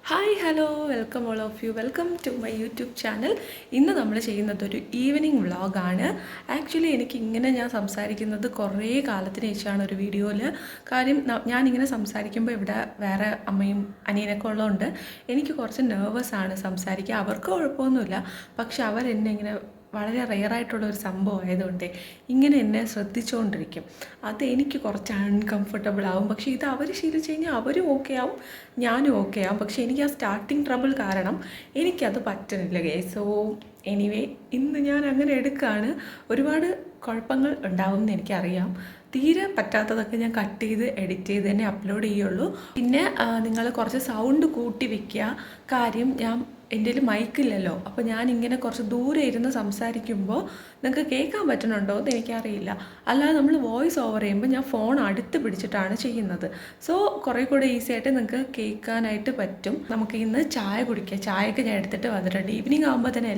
Hi hello welcome all of you welcome to my YouTube channel. ഇന്ന് നമ്മൾ ചെയ്യുന്നത് ഒരു ഈവനിങ് വ്ളോഗാണ്. ആക്ച്വലി എനിക്കിങ്ങനെ ഞാൻ സംസാരിക്കുന്നത് കുറേ കാലത്തിന് ശേഷമാണ് ഒരു വീഡിയോയിൽ. കാര്യം ഞാനിങ്ങനെ സംസാരിക്കുമ്പോൾ ഇവിടെ വേറെ അമ്മയും അനിയനൊക്കെ ഉള്ളതുകൊണ്ട് എനിക്ക് കുറച്ച് നെർവസാണ് സംസാരിക്കുക. അവർക്ക് കുഴപ്പമൊന്നുമില്ല, പക്ഷെ അവരെന്നെ ഇങ്ങനെ വളരെ റെയറായിട്ടുള്ള ഒരു സംഭവം ആയതുകൊണ്ട് ഇങ്ങനെ എന്നെ ശ്രദ്ധിച്ചുകൊണ്ടിരിക്കും. അത് എനിക്ക് കുറച്ച് അൺകംഫർട്ടബിൾ ആവും. പക്ഷേ ഇത് അവർ ശീലിച്ച് കഴിഞ്ഞാൽ അവരും ഓക്കെ ആവും, ഞാനും ഓക്കെ ആവും. പക്ഷേ എനിക്ക് ആ സ്റ്റാർട്ടിങ് ട്രബിൾ കാരണം എനിക്കത് പറ്റുന്നില്ല ഗൈസ്. സോ എനിവേ ഇന്ന് ഞാൻ അങ്ങനെ എടുക്കുകയാണ്. ഒരുപാട് കുഴപ്പങ്ങൾ ഉണ്ടാവും എന്ന് എനിക്കറിയാം. തീരെ പറ്റാത്തതൊക്കെ ഞാൻ കട്ട് ചെയ്ത് എഡിറ്റ് ചെയ്ത് തന്നെ അപ്ലോഡ് ചെയ്യുള്ളൂ. പിന്നെ നിങ്ങൾ കുറച്ച് സൗണ്ട് കൂട്ടി വയ്ക്കുക. കാര്യം എൻ്റെ കയ്യിൽ മൈക്കില്ലല്ലോ, അപ്പോൾ ഞാനിങ്ങനെ കുറച്ച് ദൂരെ ഇരുന്ന് സംസാരിക്കുമ്പോൾ നിങ്ങൾക്ക് കേൾക്കാൻ പറ്റുന്നുണ്ടോ എന്ന് എനിക്കറിയില്ല. അല്ലാതെ നമ്മൾ വോയിസ് ഓവർ ചെയ്യുമ്പോൾ ഞാൻ ഫോൺ അടുത്ത് പിടിച്ചിട്ടാണ് ചെയ്യുന്നത്. സോ കുറേ കൂടെ ഈസി ആയിട്ട് നിങ്ങൾക്ക് കേൾക്കാനായിട്ട് പറ്റും. നമുക്ക് ഇന്ന് ചായ കുടിക്കുക. ചായയൊക്കെ ഞാൻ എടുത്തിട്ട് വന്നിട്ടുണ്ട്. ഈവനിങ് ആകുമ്പോൾ തന്നെ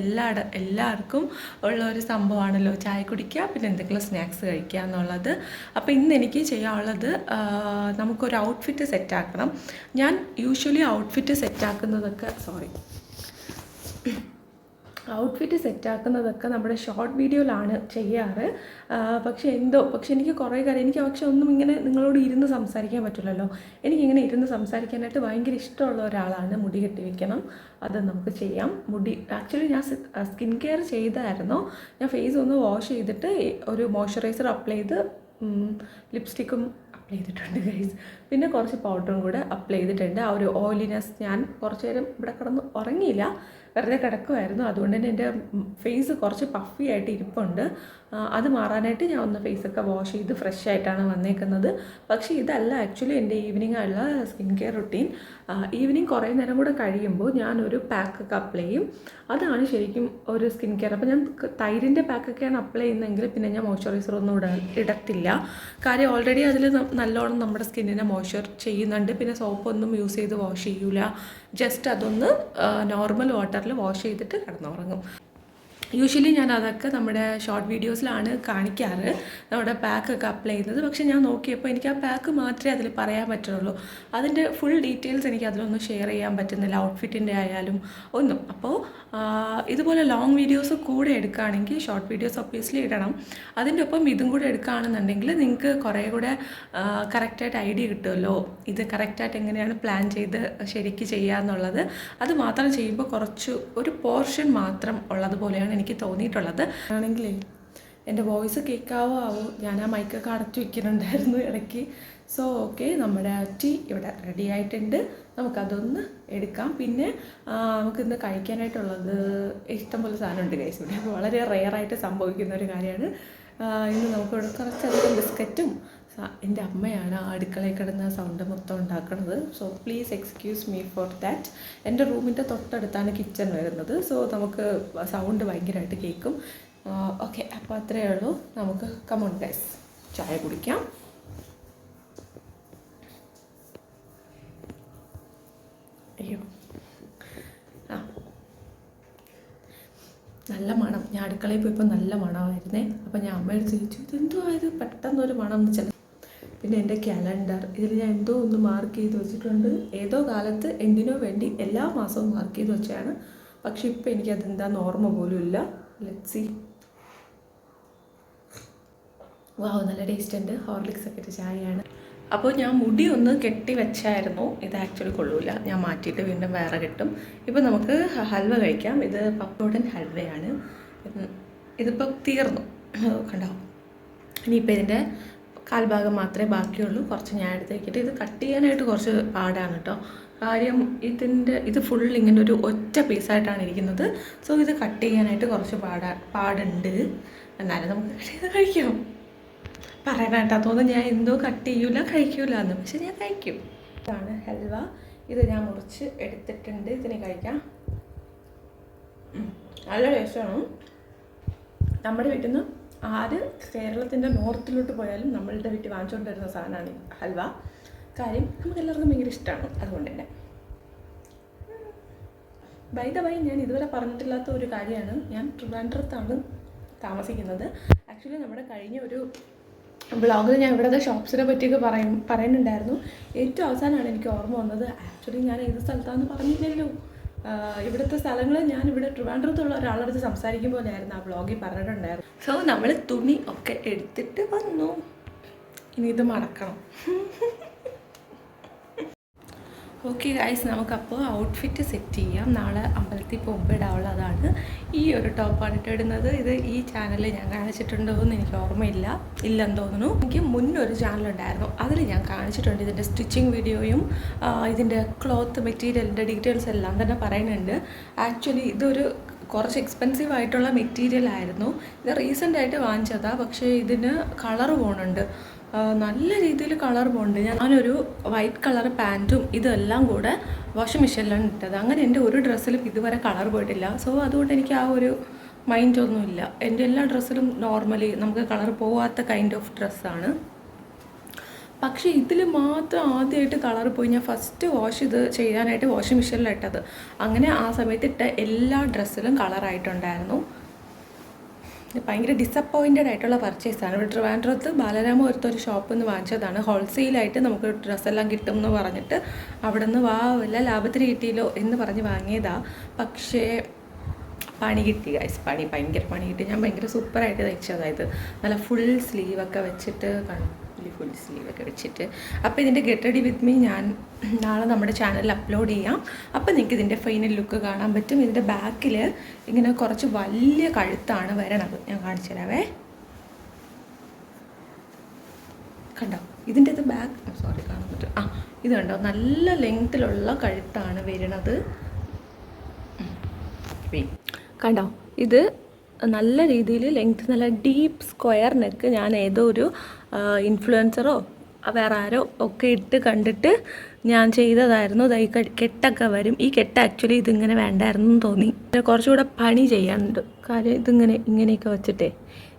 എല്ലാവർക്കും ഉള്ള ഒരു സംഭവമാണല്ലോ ചായ കുടിക്കുക, പിന്നെ എന്തെങ്കിലും സ്നാക്സ് കഴിക്കുക എന്നുള്ളത്. അപ്പോൾ ഇന്ന് എനിക്ക് ചെയ്യാനുള്ളത് നമുക്കൊരു ഔട്ട്ഫിറ്റ് സെറ്റാക്കണം. ഞാൻ യൂഷ്വലി ഔട്ട്ഫിറ്റ് സെറ്റാക്കുന്നതൊക്കെ ഔട്ട്ഫിറ്റ് സെറ്റാക്കുന്നതൊക്കെ നമ്മുടെ ഷോർട്ട് വീഡിയോയിലാണ് ചെയ്യാറ്. പക്ഷേ എനിക്ക് കുറേ കാര്യം പക്ഷെ ഒന്നും ഇങ്ങനെ നിങ്ങളോട് ഇരുന്ന് സംസാരിക്കാൻ പറ്റില്ലല്ലോ. എനിക്കിങ്ങനെ ഇരുന്ന് സംസാരിക്കാനായിട്ട് ഭയങ്കര ഇഷ്ടമുള്ള ഒരാളാണ്. മുടി കെട്ടി വയ്ക്കണം, അത് നമുക്ക് ചെയ്യാം. മുടി ആക്ച്വലി ഞാൻ സ്കിൻ കെയർ ചെയ്തായിരുന്നു. ഞാൻ ഫേസ് ഒന്ന് വാഷ് ചെയ്തിട്ട് ഒരു മോയ്സ്ചറൈസർ അപ്ലൈ ചെയ്ത് ലിപ്സ്റ്റിക്കും അപ്ലൈ ചെയ്തിട്ടുണ്ട് ഗൈസ്. പിന്നെ കുറച്ച് പൗഡറും കൂടെ അപ്ലൈ ചെയ്തിട്ടുണ്ട്. ആ ഒരു ഓയിലിനെസ്, ഞാൻ കുറച്ച് നേരം ഇവിടെ കിടന്ന് ഉറങ്ങിയില്ല, വെറുതെ കിടക്കുമായിരുന്നു. അതുകൊണ്ട് തന്നെ എൻ്റെ ഫേസ് കുറച്ച് പഫി ആയിട്ട് ഇരിപ്പുണ്ട്. അത് മാറാനായിട്ട് ഞാൻ ഒന്ന് ഫേസൊക്കെ വാഷ് ചെയ്ത് ഫ്രഷ് ആയിട്ടാണ് വന്നേക്കുന്നത്. പക്ഷേ ഇതല്ല ആക്ച്വലി എൻ്റെ ഈവനിങ് ഉള്ള സ്കിൻ കെയർ റുട്ടീൻ. ഈവനിങ് കുറേ നേരം കൂടെ കഴിയുമ്പോൾ ഞാനൊരു പാക്കൊക്കെ അപ്ലൈ ചെയ്യും. അതാണ് ശരിക്കും ഒരു സ്കിൻ കെയർ. അപ്പോൾ ഞാൻ തൈരിൻ്റെ പാക്കൊക്കെയാണ് അപ്ലൈ ചെയ്യുന്നതെങ്കിൽ പിന്നെ ഞാൻ മോയ്സ്ചറൈസർ ഒന്നും ഇടത്തില്ല. കാര്യം ഓൾറെഡി അതിൽ നല്ലോണം നമ്മുടെ സ്കിന്നിനെ മോയ്സ്ചർ ചെയ്യുന്നുണ്ട്. പിന്നെ സോപ്പൊന്നും യൂസ് ചെയ്ത് വാഷ് ചെയ്യൂല. ജസ്റ്റ് അതൊന്ന് നോർമൽ വാട്ടറിൽ വാഷ് ചെയ്തിട്ട് കിടന്നുറങ്ങും. യൂഷ്വലി ഞാൻ അതൊക്കെ നമ്മുടെ ഷോർട്ട് വീഡിയോസിലാണ് കാണിക്കാറ്, നമ്മുടെ പാക്കൊക്കെ അപ്ലൈ ചെയ്യുന്നത്. പക്ഷേ ഞാൻ നോക്കിയപ്പോൾ എനിക്ക് ആ പാക്ക് മാത്രമേ അതിൽ പറയാൻ പറ്റുള്ളൂ. അതിൻ്റെ ഫുൾ ഡീറ്റെയിൽസ് എനിക്ക് അതിലൊന്നും ഷെയർ ചെയ്യാൻ പറ്റുന്നില്ല, ഔട്ട്ഫിറ്റിൻ്റെ ആയാലും ഒന്നും. അപ്പോൾ ഇതുപോലെ ലോങ് വീഡിയോസ് കൂടെ എടുക്കുകയാണെങ്കിൽ ഷോർട്ട് വീഡിയോസ് ഒബ്വിയസ്ലി ഇടണം. അതിൻ്റെ ഒപ്പം ഇതും കൂടെ എടുക്കുകയാണെന്നുണ്ടെങ്കിൽ നിങ്ങൾക്ക് കുറേ കൂടെ കറക്റ്റായിട്ട് ഐഡിയ കിട്ടുമല്ലോ, ഇത് കറക്റ്റായിട്ട് എങ്ങനെയാണ് പ്ലാൻ ചെയ്ത് ശരിക്ക് ചെയ്യുക എന്നുള്ളത്. അത് മാത്രം ചെയ്യുമ്പോൾ കുറച്ച് ഒരു പോർഷൻ മാത്രം ഉള്ളതുപോലെയാണ് എനിക്ക് തോന്നിയിട്ടുള്ളത്. ആണെങ്കിലേ എൻ്റെ വോയിസ് കേൾക്കാവോ ഞാൻ ആ മൈക്കൊക്കെ അടച്ചു വയ്ക്കുന്നുണ്ടായിരുന്നു ഇടയ്ക്ക്. സോ ഓക്കെ, നമ്മുടെ ടീ ഇവിടെ റെഡി ആയിട്ടുണ്ട്. നമുക്കതൊന്ന് എടുക്കാം. പിന്നെ നമുക്കിന്ന് കഴിക്കാനായിട്ടുള്ളത് ഇഷ്ടംപോലെ സാധനമുണ്ട് ഗൈസ്. ഇവിടെ വളരെ റെയറായിട്ട് സംഭവിക്കുന്ന ഒരു കാര്യമാണ്. ഇന്ന് നമുക്കിവിടെ കുറച്ചധികം ബിസ്ക്കറ്റും, എൻ്റെ അമ്മയാണ് ആ അടുക്കളയിൽ കിടന്ന സൗണ്ട് മൊത്തം ഉണ്ടാക്കുന്നത്. So please excuse me for that. എൻ്റെ റൂമിൻ്റെ തൊട്ടടുത്താണ് കിച്ചൺ വരുന്നത്. സോ നമുക്ക് സൗണ്ട് ഭയങ്കരമായിട്ട് കേൾക്കും. ഓക്കെ, അപ്പോൾ അത്രയേ ഉള്ളൂ. നമുക്ക് കമോൺ ഗൈസ്, ചായ കുടിക്കാം. അയ്യോ നല്ല മണം. ഞാൻ അടുക്കളയിൽ പോയപ്പോൾ നല്ല മണമായിരുന്നേ. അപ്പോൾ ഞാൻ അമ്മയോട് ചോദിച്ചു, ഇതെന്തോ ആയത് പെട്ടെന്നൊരു മണം എന്ന് വെച്ചാൽ. പിന്നെ എൻ്റെ ക്യാലണ്ടർ, ഇതിൽ ഞാൻ എന്തോ ഒന്ന് മാർക്ക് ചെയ്ത് വെച്ചിട്ടുണ്ട്. ഏതോ കാലത്ത് എന്തിനോ വേണ്ടി എല്ലാ മാസവും മാർക്ക് ചെയ്ത് വെച്ചാണ്. പക്ഷെ ഇപ്പം എനിക്കതെന്താന്ന് ഓർമ്മ പോലും ഇല്ല. Let's see. വാവ്, നല്ല ടേസ്റ്റ് ഉണ്ട്. ഹോർലിക്സ് ഒക്കെ ഇട്ട് ചായയാണ്. അപ്പോൾ ഞാൻ മുടി ഒന്ന് കെട്ടി വെച്ചായിരുന്നു. ഇത് ആക്ച്വലി കൊള്ളൂല, ഞാൻ മാറ്റിയിട്ട് വീണ്ടും വേറെ കെട്ടും. ഇപ്പോൾ നമുക്ക് ഹൽവ കഴിക്കാം. ഇത് പപ്പോടൻ ഹൽവയാണ്. ഇതിപ്പോൾ തീർന്നു കണ്ടോ. ഇനിയിപ്പോൾ ഇതിൻ്റെ കാൽഭാഗം മാത്രമേ ബാക്കിയുള്ളൂ. കുറച്ച് ഞാൻ എടുത്ത് വയ്ക്കിട്ട് ഇത് കട്ട് ചെയ്യാനായിട്ട് കുറച്ച് പാടാണ് കേട്ടോ. കാര്യം ഇത് ഫുൾ ഇങ്ങനെ ഒരു ഒറ്റ പീസായിട്ടാണ് ഇരിക്കുന്നത്. സോ ഇത് കട്ട് ചെയ്യാനായിട്ട് കുറച്ച് പാടുണ്ട്. എന്നാലും നമുക്ക് കട്ട് ചെയ്ത് കഴിക്കാം. പറയാനായിട്ടാ തോന്നുന്നു ഞാൻ എന്തോ കട്ട് കഴിക്കൂല എന്ന്. പക്ഷെ ഞാൻ കഴിക്കും. ഇതാണ് ഹൽവ. ഇത് ഞാൻ മുറിച്ച് എടുത്തിട്ടുണ്ട്. ഇതിന് കഴിക്കാം. നല്ല ടേസ്റ്റാണ്. നമ്മുടെ വീട്ടിൽ നിന്ന് ആര് കേരളത്തിൻ്റെ നോർത്തിലോട്ട് പോയാലും നമ്മളുടെ വീട്ടിൽ വാങ്ങിച്ചുകൊണ്ട് വരുന്ന സാധനമാണ് ഈ ഹൽവ. കാര്യം നമുക്കെല്ലാവർക്കും ഭയങ്കര ഇഷ്ടമാണ്. അതുകൊണ്ട് തന്നെ ബൈ ദ വൈ, ഞാൻ ഇതുവരെ പറഞ്ഞിട്ടില്ലാത്ത ഒരു കാര്യമാണ്, ഞാൻ ട്രിവാൻഡ്രത്താണ് താമസിക്കുന്നത്. ആക്ച്വലി നമ്മുടെ കഴിഞ്ഞ ഒരു ബ്ലോഗിൽ ഞാൻ ഇവിടുത്തെ ഷോപ്സിനെ പറ്റിയൊക്കെ പറയുന്നുണ്ടായിരുന്നു. ഏറ്റവും അവസാനമാണ് എനിക്ക് ഓർമ്മ വന്നത്, ആക്ച്വലി ഞാൻ ഏത് സ്ഥലത്താണെന്ന് പറഞ്ഞില്ലല്ലോ. ഇവിടുത്തെ സ്ഥലങ്ങൾ ഞാൻ ഇവിടെ ട്രിവാൻഡ്രത്തുള്ള ഒരാളുടെ അടുത്ത് സംസാരിക്കും പോലെയായിരുന്നു ആ ബ്ലോഗിൽ പറഞ്ഞിട്ടുണ്ടായിരുന്നു. സോ നമ്മൾ തുണി ഒക്കെ എടുത്തിട്ട് വന്നു. ഇനി ഇത് മടക്കണം. ഓക്കെ ഗൈസ്, നമുക്കപ്പോൾ ഔട്ട്ഫിറ്റ് സെറ്റ് ചെയ്യാം. നാളെ അമ്പലത്തിൽ പോകുമ്പോൾ ഇടാനുള്ളതാണ്. ഈ ഒരു ടോപ്പാണ് ഇടുന്നത്. ഇത് ഈ ചാനലിൽ ഞാൻ കാണിച്ചിട്ടുണ്ടോ എന്ന് എനിക്ക് ഓർമ്മയില്ല, ഇല്ലെന്ന് തോന്നുന്നു. എനിക്ക് മുന്നൊരു ചാനലുണ്ടായിരുന്നു, അതിൽ ഞാൻ കാണിച്ചിട്ടുണ്ട്. ഇതിൻ്റെ സ്റ്റിച്ചിങ് വീഡിയോയും ഇതിൻ്റെ ക്ലോത്ത് മെറ്റീരിയലിൻ്റെ ഡീറ്റെയിൽസ് എല്ലാം തന്നെ പറയുന്നുണ്ട്. ആക്ച്വലി ഇതൊരു കുറച്ച് എക്സ്പെൻസീവ് ആയിട്ടുള്ള മെറ്റീരിയൽ ആയിരുന്നു. ഇത് റീസെൻ്റായിട്ട് വാങ്ങിച്ചതാണ്, പക്ഷേ ഇതിന് കളറ് പോകുന്നുണ്ട്, നല്ല രീതിയിൽ കളർ പോകുന്നുണ്ട്. ഞാനൊരു വൈറ്റ് കളർ പാൻറ്റും ഇതെല്ലാം കൂടെ വാഷിംഗ് മെഷീനിലാണ് ഇട്ടത്. അങ്ങനെ എൻ്റെ ഒരു ഡ്രസ്സിലും ഇതുവരെ കളർ പോയിട്ടില്ല. സോ അതുകൊണ്ട് എനിക്ക് ആ ഒരു മൈൻഡൊന്നുമില്ല. എൻ്റെ എല്ലാ ഡ്രസ്സിലും നോർമലി നമുക്ക് കളർ പോവാത്ത കൈൻഡ് ഓഫ് ഡ്രസ്സാണ്. പക്ഷേ ഇതിൽ മാത്രം ആദ്യമായിട്ട് കളർ പോയി. ഞാൻ ഫസ്റ്റ് വാഷ് ഇത് ചെയ്യാനായിട്ട് വാഷിംഗ് മെഷീനിലിട്ടത്. അങ്ങനെ ആ സമയത്ത് ഇട്ട എല്ലാ ഡ്രസ്സിലും കളറായിട്ടുണ്ടായിരുന്നു. ഭയങ്കര ഡിസപ്പോയിൻറ്റഡ് ആയിട്ടുള്ള പർച്ചേസാണ്. ഇവിടെ ട്രിവാൻഡ്രത്ത് ബാലരാമപുരത്തൊരു ഷോപ്പിൽ നിന്ന് വാങ്ങിച്ചതാണ്. ഹോൾസെയിലായിട്ട് നമുക്ക് ഡ്രസ്സെല്ലാം കിട്ടും എന്ന് പറഞ്ഞിട്ട് അവിടെ നിന്ന് വല്ല ലാഭത്തിന് കിട്ടിയല്ലോ എന്ന് പറഞ്ഞ് വാങ്ങിയതാണ്. പക്ഷേ പണി കിട്ടി ഗൈസ്, ഭയങ്കര പണി കിട്ടി. ഞാൻ ഭയങ്കര സൂപ്പറായിട്ട് തയ്ച്ചത്. അതായത് നല്ല ഫുൾ സ്ലീവൊക്കെ വെച്ചിട്ട് ഫുൾ സ്ലീവൊക്കെ വെച്ചിട്ട്. അപ്പോൾ ഇതിൻ്റെ ഗെറ്റ് റെഡി വിത്ത് മീ ഞാൻ നാളെ നമ്മുടെ ചാനലിൽ അപ്ലോഡ് ചെയ്യാം. അപ്പോൾ നിങ്ങൾക്ക് ഇതിൻ്റെ ഫൈനൽ ലുക്ക് കാണാൻ പറ്റും. ഇതിൻ്റെ ബാക്കിൽ ഇങ്ങനെ കുറച്ച് വലിയ കഴുത്താണ് വരണത്. ഞാൻ കാണിച്ചു തരാവേ. കണ്ടോ, ഇതിൻ്റെ ഇത് ബാക്ക് സോറി കാണാൻ പറ്റും. ഇത് കണ്ടോ, നല്ല ലെങ്ത്തിലുള്ള കഴുത്താണ് വരുന്നത്. കണ്ടോ, ഇത് നല്ല രീതിയിൽ ലെങ്ത്, നല്ല ഡീപ്പ് സ്ക്വയർ നെക്ക്. ഞാൻ ഏതോ ഒരു ഇൻഫ്ലുവൻസറോ വേറെ ആരോ ഒക്കെ ഇട്ട് കണ്ടിട്ട് ഞാൻ ചെയ്തതായിരുന്നു. ഈ കെട്ടൊക്കെ വരും. ഈ കെട്ട് ആക്ച്വലി ഇതിങ്ങനെ വേണ്ടായിരുന്നു എന്ന് തോന്നി. കുറച്ചുകൂടെ പണി ചെയ്യാനുണ്ട്. കാര്യം ഇങ്ങനെയൊക്കെ വെച്ചിട്ടേ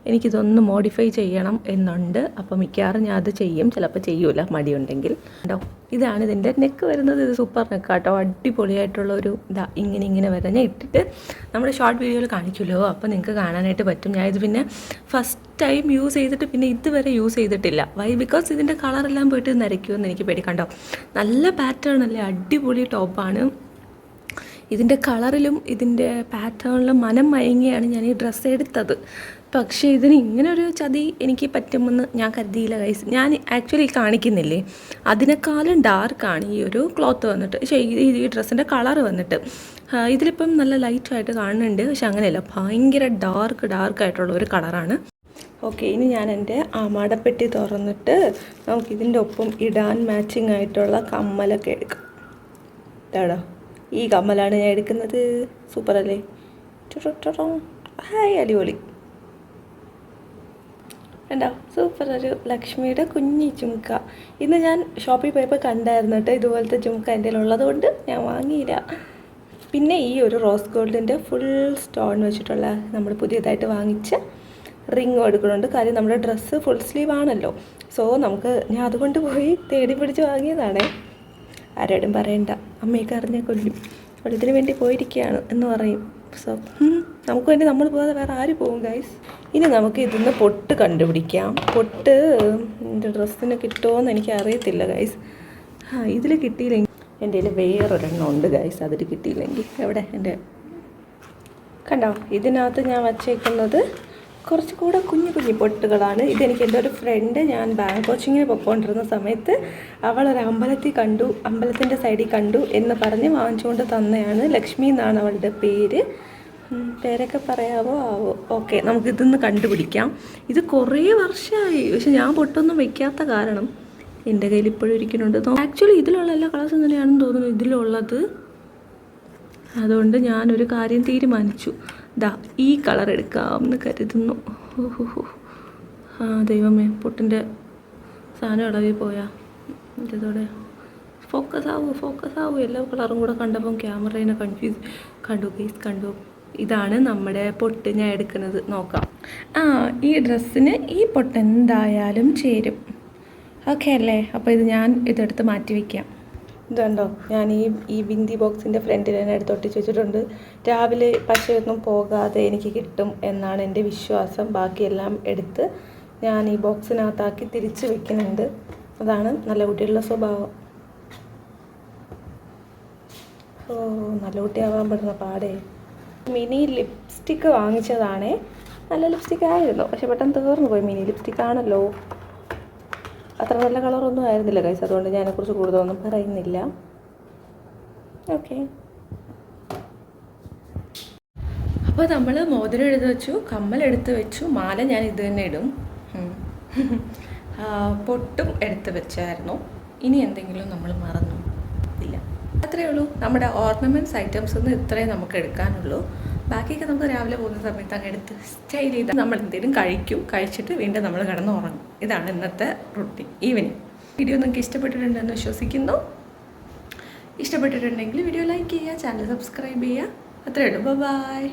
എനിക്കിതൊന്ന് മോഡിഫൈ ചെയ്യണം എന്നുണ്ട്. അപ്പോൾ മിക്കവാറും ഞാൻ അത് ചെയ്യും, ചിലപ്പോൾ ചെയ്യൂല മടിയുണ്ടെങ്കിൽ. കേട്ടോ, ഇതാണ് ഇതിൻ്റെ നെക്ക് വരുന്നത്. ഇത് സൂപ്പർ നെക്കാട്ടോ, അടിപൊളിയായിട്ടുള്ള ഒരു ഇങ്ങനെ വരുന്നത്. ഞാൻ ഇട്ടിട്ട് നമ്മുടെ ഷോർട്ട് വീഡിയോയിൽ കാണിക്കുമല്ലോ, അപ്പോൾ നിങ്ങൾക്ക് കാണാനായിട്ട് പറ്റും. ഞാൻ ഇത് പിന്നെ ഫസ്റ്റ് ടൈം യൂസ് ചെയ്തിട്ട് പിന്നെ ഇതുവരെ യൂസ് ചെയ്തിട്ടില്ല. വൈ? ബിക്കോസ് ഇതിൻ്റെ കളറെല്ലാം പോയിട്ട് നരയ്ക്കുമെന്ന് എനിക്ക് പേടി. കണ്ടോ, നല്ല പാറ്റേൺ അല്ലേ, അടിപൊളി ടോപ്പാണ്. ഇതിൻ്റെ കളറിലും ഇതിൻ്റെ പാറ്റേണിലും മനം മയങ്ങിയാണ് ഞാൻ ഈ ഡ്രസ്സ് എടുത്തത്. പക്ഷേ ഇതിന് ഇങ്ങനൊരു ചതി എനിക്ക് പറ്റുമെന്ന് ഞാൻ കരുതിയില്ല ഗൈസ്. ഞാൻ ആക്ച്വലി കാണിക്കുന്നില്ലേ, അതിനേക്കാളും ഡാർക്കാണ് ഈ ഒരു ക്ലോത്ത് വന്നിട്ട്. പക്ഷേ ഈ ഡ്രസ്സിൻ്റെ കളർ വന്നിട്ട് ഇതിലിപ്പം നല്ല ലൈറ്റായിട്ട് കാണുന്നുണ്ട്, പക്ഷെ അങ്ങനെയല്ല, ഭയങ്കര ഡാർക്കായിട്ടുള്ള ഒരു കളറാണ്. ഓക്കെ, ഇനി ഞാൻ എൻ്റെ ആമാടപ്പെട്ടി തുറന്നിട്ട് നമുക്കിതിൻ്റെ ഒപ്പം ഇടാൻ മാച്ചിങ് ആയിട്ടുള്ള കമ്മലൊക്കെ എടുക്കാം. ഇതാടോ, ഈ കമ്മലാണ് ഞാൻ എടുക്കുന്നത്. സൂപ്പർ അല്ലേ? ഹായ്, അടിപൊളി. കണ്ടോ, സൂപ്പർ ഒരു ലക്ഷ്മിയുടെ കുഞ്ഞി ചുമക്ക. ഇന്ന് ഞാൻ ഷോപ്പിൽ പോയപ്പോൾ കണ്ടായിരുന്നു കേട്ടോ ഇതുപോലത്തെ ചുമക്ക എൻ്റെ ഉള്ളത് കൊണ്ട് ഞാൻ വാങ്ങിയില്ല. പിന്നെ ഈ ഒരു റോസ് ഗോൾഡിൻ്റെ ഫുൾ സ്റ്റോൺ വെച്ചിട്ടുള്ള നമ്മൾ പുതിയതായിട്ട് വാങ്ങിച്ച റിങ്ങും എടുക്കുന്നുണ്ട്. കാര്യം നമ്മുടെ ഡ്രസ്സ് ഫുൾ സ്ലീവ് ആണല്ലോ. സോ ഞാൻ അതുകൊണ്ട് പോയി തേടി പിടിച്ച് വാങ്ങിയതാണേ. ആരോടും പറയണ്ട, അമ്മയൊക്കെ അറിഞ്ഞാൽ കൊല്ലും. അവൾ ഇതിന് വേണ്ടി പോയിരിക്കുകയാണ് എന്ന് പറയും. സോ നമുക്ക് വേണ്ടി നമ്മൾ പോകാതെ വേറെ ആര് പോകും ഗൈസ്. ഇനി നമുക്ക് ഇതിന്ന് പൊട്ട് കണ്ടുപിടിക്കാം. പൊട്ട് എൻ്റെ ഡ്രസ്സിന് കിട്ടുമോയെന്ന് എനിക്ക് അറിയത്തില്ല ഗൈസ്. ഇതിൽ കിട്ടിയില്ലെങ്കിൽ എൻ്റെ കയ്യിൽ വേറൊരെണ്ണം ഉണ്ട് ഗൈസ്. അതിൽ കിട്ടിയില്ലെങ്കിൽ എവിടെ എൻ്റെ കണ്ടോ, ഇതിനകത്ത് ഞാൻ വച്ചേക്കുന്നത് കുറച്ചുകൂടെ കുഞ്ഞു പൊട്ടുകളാണ്. ഇതെനിക്ക് എൻ്റെ ഒരു ഫ്രണ്ട്, ഞാൻ ബാങ്ക് കോച്ചിങ്ങിന് പൊയ്ക്കൊണ്ടിരുന്ന സമയത്ത് അവളൊരു അമ്പലത്തിൻ്റെ സൈഡിൽ കണ്ടു എന്ന് പറഞ്ഞ് വാങ്ങിച്ചുകൊണ്ട് തന്നെയാണ്. ലക്ഷ്മി എന്നാണ് അവളുടെ പേരൊക്കെ പറയാവോ ഓക്കെ, നമുക്കിതൊന്ന് കണ്ടുപിടിക്കാം. ഇത് കുറേ വർഷമായി, പക്ഷെ ഞാൻ പൊട്ടൊന്നും വയ്ക്കാത്ത കാരണം എൻ്റെ കയ്യിൽ ഇപ്പോഴും ഇരിക്കുന്നുണ്ട്. ആക്ച്വലി ഇതിലുള്ള എല്ലാ കളേഴ്സും തന്നെയാണെന്ന് തോന്നുന്നു ഇതിലുള്ളത്. അതുകൊണ്ട് ഞാനൊരു കാര്യം തീരുമാനിച്ചു, ഈ കളർ എടുക്കാമെന്ന് കരുതുന്നു. ദൈവമേ, പൊട്ടിൻ്റെ സാധനം ഇളകി പോയാ. ഇതോടെ ഫോക്കസ് ആവൂ. എല്ലാ കളറും കൂടെ കണ്ടപ്പം ക്യാമറേനെ കണ്ടു. ഇതാണ് നമ്മുടെ പൊട്ട് ഞാൻ എടുക്കുന്നത്. നോക്കാം. ഈ ഡ്രസ്സിന് ഈ പൊട്ട് എന്തായാലും ചേരും. ഓക്കെ അല്ലേ? അപ്പോൾ ഞാൻ ഇതെടുത്ത് മാറ്റി വയ്ക്കാം. ഇതുണ്ടോ, ഞാൻ ഈ ബിന്ദി ബോക്സിൻ്റെ ഫ്രണ്ടിൽ തന്നെ എടുത്തൊട്ടിച്ച് വെച്ചിട്ടുണ്ട്. രാവിലെ പശയൊന്നും പോകാതെ എനിക്ക് കിട്ടും എന്നാണ് എൻ്റെ വിശ്വാസം. ബാക്കിയെല്ലാം എടുത്ത് ഞാൻ ഈ ബോക്സിനകത്താക്കി തിരിച്ച് വെക്കുന്നുണ്ട്. അതാണ് നല്ല കുട്ടികളുടെ സ്വഭാവം. ഓ, നല്ല കുട്ടിയാവാൻ പെടുന്ന പാടേ. മിനി ലിപ്സ്റ്റിക്ക് വാങ്ങിച്ചതാണേ. നല്ല ലിപ്സ്റ്റിക് ആയിരുന്നു, പക്ഷെ പെട്ടെന്ന് തീർന്നു പോയി. മിനി ലിപ്സ്റ്റിക് ആണല്ലോ, അത്ര നല്ല കളറൊന്നും ആയിരുന്നില്ല ഗൈസ്. അതുകൊണ്ട് ഞാൻ അതിനെക്കുറിച്ച് കൂടുതലൊന്നും പറയുന്നില്ല. ഓക്കെ, അപ്പോൾ നമ്മൾ മോതിരം എടുത്ത് വെച്ചു, കമ്മലെടുത്ത് വെച്ചു, മാല ഞാൻ ഇത് തന്നെ ഇടും. പൊട്ടും എടുത്ത് വെച്ചായിരുന്നു. ഇനി എന്തെങ്കിലും നമ്മൾ മറന്നു ഇല്ല. അത്രയേ ഉള്ളൂ. നമ്മുടെ ഓർണമെൻറ്റ്സ് ഐറ്റംസ് ഒന്നും ഇത്രയും നമുക്ക് എടുക്കാനുള്ളൂ. ബാക്കിയൊക്കെ നമുക്ക് രാവിലെ പോകുന്ന സമയത്ത് അങ്ങ് എടുത്ത് സ്റ്റൈൽ ചെയ്ത് നമ്മൾ എന്തെങ്കിലും കഴിക്കും. കഴിച്ചിട്ട് വീണ്ടും നമ്മൾ കിടന്ന് ഉറങ്ങും. ഇതാണ് ഇന്നത്തെ റൂട്ടീൻ ഈവനിങ്. വീഡിയോ നിങ്ങൾക്ക് ഇഷ്ടപ്പെട്ടിട്ടുണ്ടെന്ന് വിശ്വസിക്കുന്നു. ഇഷ്ടപ്പെട്ടിട്ടുണ്ടെങ്കിൽ വീഡിയോ ലൈക്ക് ചെയ്യുക, ചാനൽ സബ്സ്ക്രൈബ് ചെയ്യുക. അത്രയേ ഉള്ളൂ. ബൈ.